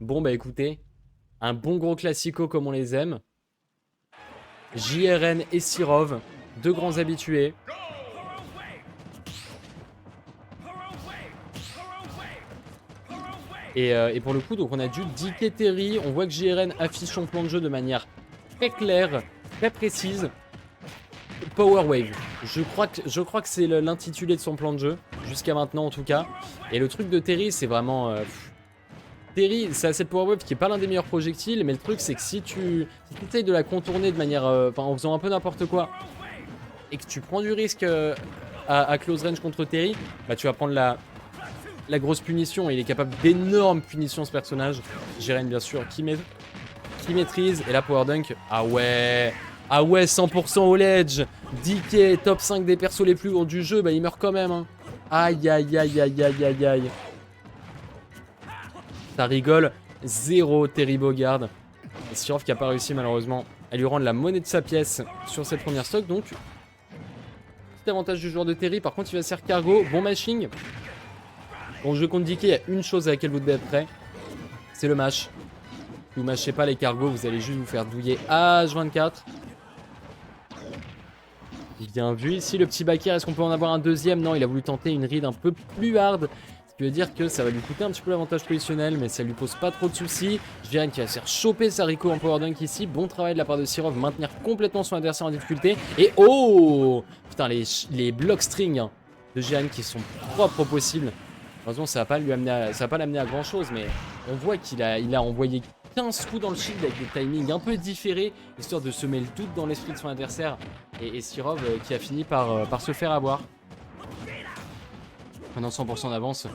Bon, bah écoutez, un bon gros classico comme on les aime. JRN et Sirov, deux grands habitués. Et pour le coup, donc on a du DK Terry. On voit que JRN affiche son plan de jeu de manière très claire, très précise. Power Wave. Je crois que c'est l'intitulé de son plan de jeu, jusqu'à maintenant en tout cas. Et le truc de Terry, c'est vraiment... Terry, c'est cette Power Wave qui est pas l'un des meilleurs projectiles, mais le truc c'est que si tu essayes de la contourner de manière... en faisant un peu n'importe quoi, et que tu prends du risque à close range contre Terry, bah tu vas prendre la grosse punition. Il est capable d'énormes punitions ce personnage. Jiren bien sûr, qui maîtrise. Et la Power Dunk, ah ouais, 100% au ledge. DK, top 5 des persos les plus lourds du jeu, bah il meurt quand même. Hein. Aïe, aïe, aïe, aïe, aïe, aïe, aïe. Ça rigole, 0 Terry Bogard. Et Sirov qui a pas réussi malheureusement à lui rendre la monnaie de sa pièce sur cette première stock. Donc, petit avantage du joueur de Terry. Par contre, il va se faire cargo. Bon mashing. Bon jeu contre DK, il y a une chose à laquelle vous devez être prêt. C'est le mash. Si vous mashez pas les cargos, vous allez juste vous faire douiller H24. Bien vu ici le petit backer. Est-ce qu'on peut en avoir un deuxième? Non, il a voulu tenter une read un peu plus hard. Ce qui veut dire que ça va lui coûter un petit peu l'avantage positionnel, mais ça lui pose pas trop de soucis. Jiren qui va se faire choper Sariko en power dunk ici. Bon travail de la part de Sirov, maintenir complètement son adversaire en difficulté. Et oh putain, les block strings de Jiren qui sont propres au possible. Heureusement, ça va pas l'amener à grand chose, mais on voit qu'il a envoyé 15 coups dans le shield avec des timings un peu différés, histoire de semer le doute dans l'esprit de son adversaire. Et Sirov qui a fini par se faire avoir. Maintenant 100% d'avance.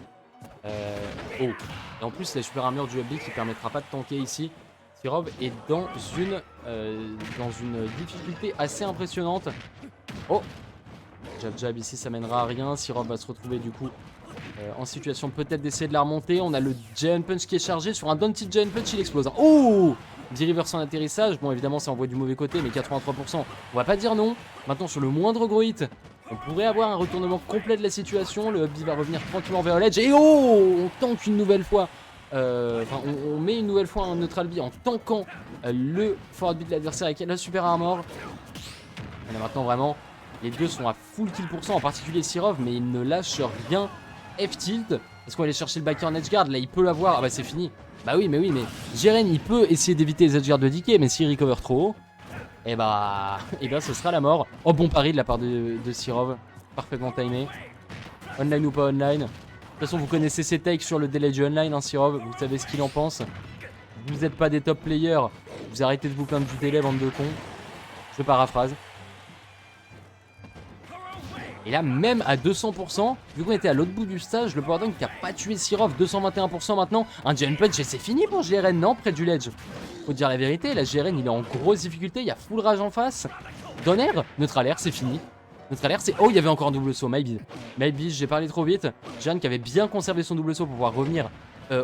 Oh. Et en plus, la super armure du Hubby qui permettra pas de tanker ici. Sirov est dans une difficulté assez impressionnante. Oh. Jab ici, ça mènera à rien. Sirov va se retrouver du coup en situation peut-être d'essayer de la remonter. On a le Giant Punch qui est chargé. Sur un down tilt Giant Punch, il explose. Oh, D-reverse en atterrissage. Bon, évidemment, ça envoie du mauvais côté, mais 83%. On va pas dire non. Maintenant, sur le moindre gros hit, on pourrait avoir un retournement complet de la situation. Le Hubby va revenir tranquillement vers le ledge. Et oh, on tank une nouvelle fois. On met une nouvelle fois un neutral B en tankant le forward B de l'adversaire avec la super armor. Et là, maintenant, vraiment, les deux sont à full kill %, en particulier Sirov, mais il ne lâche rien. F-tilt. Est-ce qu'on va aller chercher le backer en edgeguard? Là, il peut l'avoir. Ah bah, c'est fini. Bah oui, mais Jiren, il peut essayer d'éviter les edgeguards de DK, mais s'il recover trop haut, et bah, ce sera la mort. Oh, bon pari de la part de Sirov. Parfaitement timé. Online ou pas online. De toute façon, vous connaissez ses takes sur le délai du online, hein, Sirov. Vous savez ce qu'il en pense. Vous n'êtes pas des top players. Vous arrêtez de vous plaindre du délai, bande de cons. Je paraphrase. Et là, même à 200%, vu qu'on était à l'autre bout du stage, le power dunk qui a pas tué Sirov, 221% maintenant. Un Giant Punch et c'est fini pour JRN, non, près du ledge. Faut dire la vérité, la JRN il est en grosse difficulté, il y a full rage en face. Donner, neutral air, c'est fini. Neutral air, c'est... Oh, il y avait encore un double saut, maybe. Maybe, j'ai parlé trop vite. JRN qui avait bien conservé son double saut pour pouvoir revenir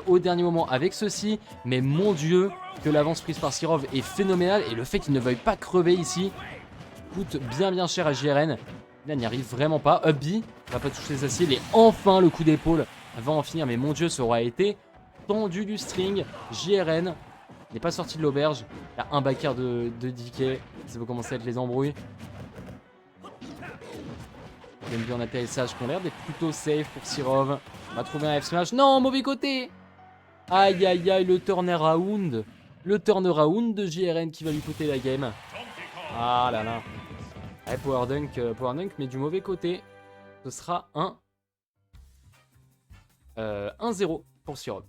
au dernier moment avec ceci. Mais mon dieu, que l'avance prise par Sirov est phénoménale. Et le fait qu'il ne veuille pas crever ici coûte bien cher à JRN. Là, il n'y arrive vraiment pas. Hubby va pas toucher les aciers. Et enfin, le coup d'épaule va en finir. Mais mon dieu, ça aura été tendu du string. JRN n'est pas sorti de l'auberge. Il y a un backer de DK. Ça peut commencer à être les embrouilles. J'aime bien en atterrissage qui ont l'air d'être plutôt safe pour Sirov. On va trouver un F-smash. Non, mauvais côté. Aïe, aïe, aïe, le turnaround. Le turnaround de JRN qui va lui coûter la game. Ah là là. Ouais, Power Dunk, mais du mauvais côté. Ce sera un 1-0 pour Sirov.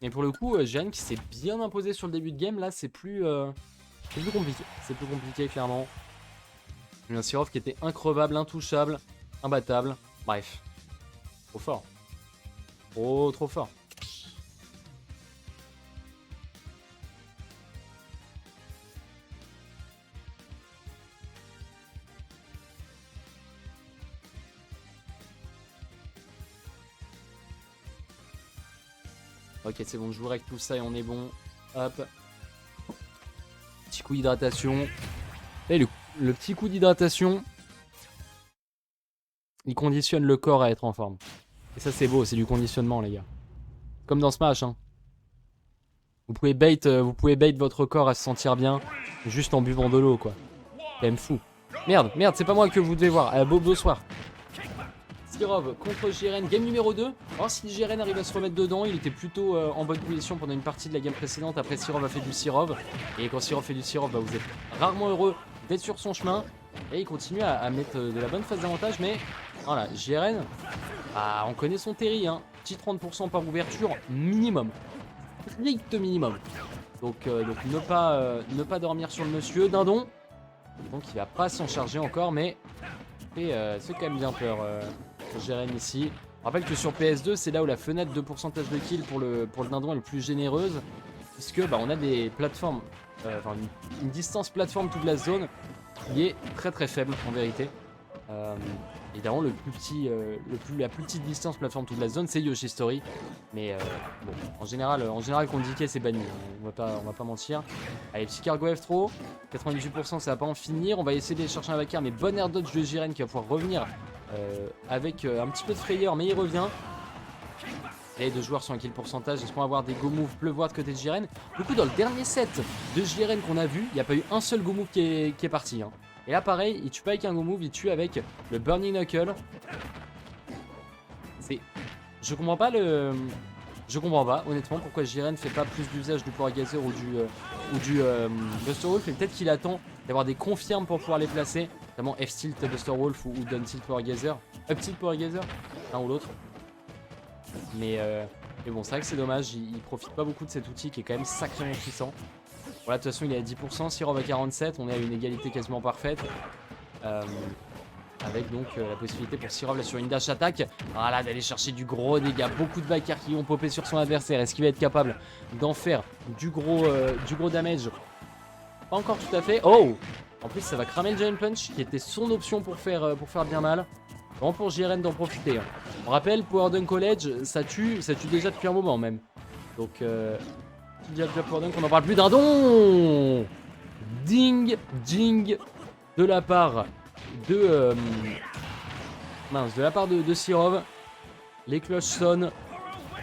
Et pour le coup, Jeanne qui s'est bien imposé sur le début de game, là c'est plus compliqué. C'est plus compliqué clairement. Un Sirov qui était increvable, intouchable, imbattable. Bref. Trop fort. Trop fort. Ok, c'est bon, je joue avec tout ça et on est bon. Hop. Petit coup d'hydratation. Et le petit coup d'hydratation, il conditionne le corps à être en forme. Et ça, c'est beau, c'est du conditionnement, les gars. Comme dans Smash, hein. Vous pouvez bait votre corps à se sentir bien juste en buvant de l'eau, quoi. C'est quand même fou. Merde, c'est pas moi que vous devez voir. Bonsoir. Sirov contre JRN, game numéro 2. Alors si JRN arrive à se remettre dedans, il était plutôt en bonne position pendant une partie de la game précédente. Après Sirov a fait du Sirov. Et quand Sirov fait du Sirov, bah, vous êtes rarement heureux d'être sur son chemin. Et il continue à mettre de la bonne phase d'avantage. Mais voilà, JRN, bah, on connaît son terry. Hein. Petit 30% par ouverture minimum. Strict minimum. Donc ne pas dormir sur le monsieur. Dindon. Donc il va pas s'en charger encore. Mais c'est quand même bien peur. JRN ici. On rappelle que sur PS2, c'est là où la fenêtre de pourcentage de kill pour le dindon est le plus généreuse. Puisque bah, on a des plateformes, enfin une distance plateforme toute la zone qui est très très faible en vérité. Évidemment, la plus petite distance plateforme toute la zone, c'est Yoshi Story. Mais bon, en général qu'on dit c'est banni. On va pas mentir. Allez, petit cargo F throw. 98%, ça va pas en finir. On va essayer de chercher un vacar, mais bon air dodge de JRN qui va pouvoir revenir avec un petit peu de frayeur, mais il revient. Et deux joueurs sur un kill pourcentage. Est-ce qu'on va avoir des go moves pleuvoir de côté de JRN? Du coup, dans le dernier set de JRN qu'on a vu, il n'y a pas eu un seul go move qui est parti. Hein. Et là, pareil, il tue pas avec un go move, il tue avec le Burning Knuckle. Je comprends pas honnêtement pourquoi JRN fait pas plus d'usage du Power Gazer ou du Buster Wolf. Et peut-être qu'il attend d'avoir des confirmes pour pouvoir les placer. Notamment F-Tilt Buster Wolf ou Down Tilt Power Gazer. Up Tilt Power Gazer, l'un ou l'autre. Mais bon, c'est vrai que c'est dommage, il profite pas beaucoup de cet outil qui est quand même sacrément puissant. Voilà, de toute façon, il est à 10%, Sirov à 47%, on est à une égalité quasiment parfaite. Avec donc la possibilité pour Sirov là sur une dash attack, voilà, d'aller chercher du gros dégâts, beaucoup de backers qui ont popé sur son adversaire. Est-ce qu'il va être capable d'en faire du gros damage? Pas encore tout à fait. Oh! En plus, ça va cramer le Giant Punch qui était son option pour faire bien mal. Vraiment pour JRN d'en profiter. Hein. On rappelle, Power Dunk College, ça tue déjà depuis un moment même. Donc, déjà Power Dunk, on n'en parle plus d'un don. Ding de la part de Sirov. Les cloches sonnent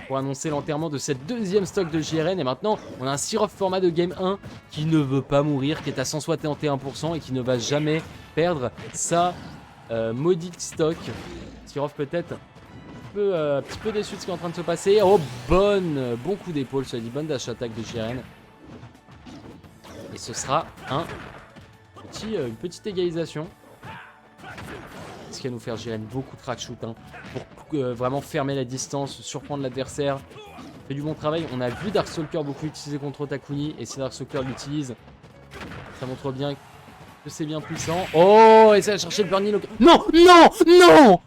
pour annoncer l'enterrement de cette deuxième stock de JRN. Et maintenant, on a un Sirov format de Game 1 qui ne veut pas mourir, qui est à 161% et qui ne va jamais perdre sa maudite stock. Sirov peut-être un petit peu déçu de ce qui est en train de se passer. Oh, bon coup d'épaule, ça dit bonne dash attack de JRN. Et ce sera une petite égalisation. Ce qui va nous faire JRN beaucoup de crack shoot hein, pour vraiment fermer la distance, surprendre l'adversaire. Fait du bon travail. On a vu Darkstalker beaucoup utiliser contre Takuni. Et si Darkstalker l'utilise, ça montre bien que c'est bien puissant. Oh, et ça va chercher le Burning Knuckle. Non!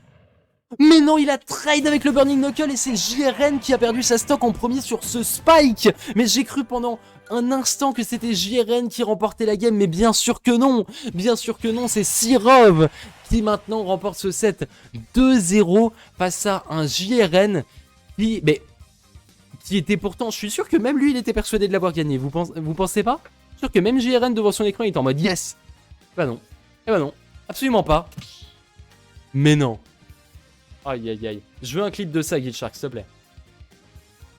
Mais non, il a trade avec le Burning Knuckle et c'est JRN qui a perdu sa stock en premier sur ce spike. Mais j'ai cru pendant un instant que c'était JRN qui remportait la game, mais bien sûr que non. Bien sûr que non, c'est Sirov qui maintenant remporte ce set 2-0 face à un JRN qui était pourtant, je suis sûr que même lui, il était persuadé de l'avoir gagné. Vous pensez pas? Je suis sûr que même JRN devant son écran, il est en mode yes. Bah non, absolument pas. Mais non. Aïe. Je veux un clip de ça, Guildshark, s'il te plaît.